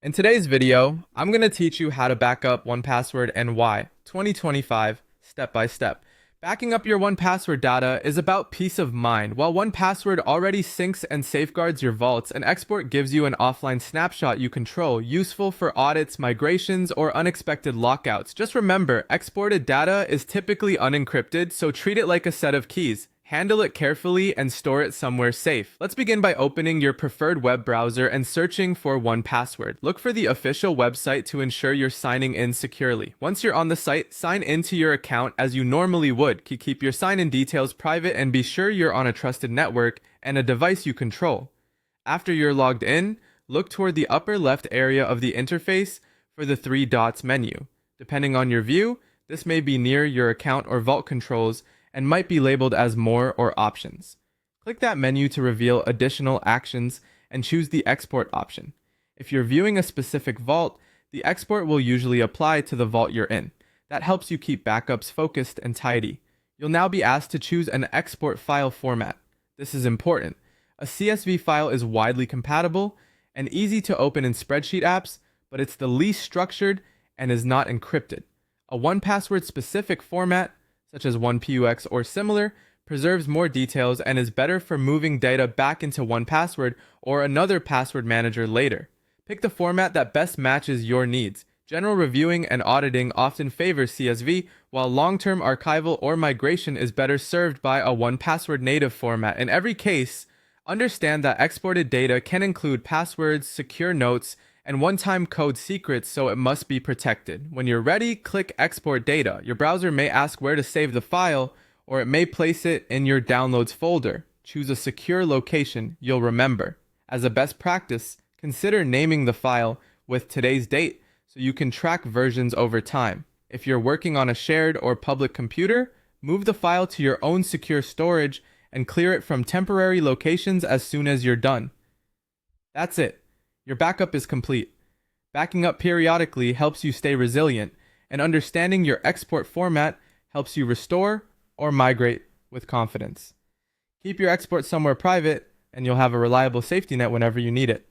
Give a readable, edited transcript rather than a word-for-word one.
In today's video, I'm going to teach you how to back up 1Password and why, 2025, step by step. Backing up your 1Password data is about peace of mind. While 1Password already syncs and safeguards your vaults, an export gives you an offline snapshot you control, useful for audits, migrations, or unexpected lockouts. Just remember, exported data is typically unencrypted, so treat it like a set of keys. Handle it carefully and store it somewhere safe. Let's begin by opening your preferred web browser and searching for 1Password. Look for the official website to ensure you're signing in securely. Once you're on the site, sign into your account as you normally would. Keep your sign-in details private and be sure you're on a trusted network and a device you control. After you're logged in, look toward the upper left area of the interface for the three dots menu. Depending on your view, this may be near your account or vault controls and might be labeled as More or Options. Click that menu to reveal additional actions and choose the Export option. If you're viewing a specific vault, the export will usually apply to the vault you're in. That helps you keep backups focused and tidy. You'll now be asked to choose an export file format. This is important. A CSV file is widely compatible and easy to open in spreadsheet apps, but it's the least structured and is not encrypted. A 1Password specific format such as 1PUX or similar, preserves more details and is better for moving data back into 1Password or another password manager later. Pick the format that best matches your needs. General reviewing and auditing often favor CSV, while long-term archival or migration is better served by a 1Password native format. In every case, understand that exported data can include passwords, secure notes, and one-time code secrets, so it must be protected. When you're ready, click Export Data. Your browser may ask where to save the file, or it may place it in your Downloads folder. Choose a secure location you'll remember. As a best practice, consider naming the file with today's date so you can track versions over time. If you're working on a shared or public computer, move the file to your own secure storage and clear it from temporary locations as soon as you're done. That's it. Your backup is complete. Backing up periodically helps you stay resilient, and understanding your export format helps you restore or migrate with confidence. Keep your export somewhere private, and you'll have a reliable safety net whenever you need it.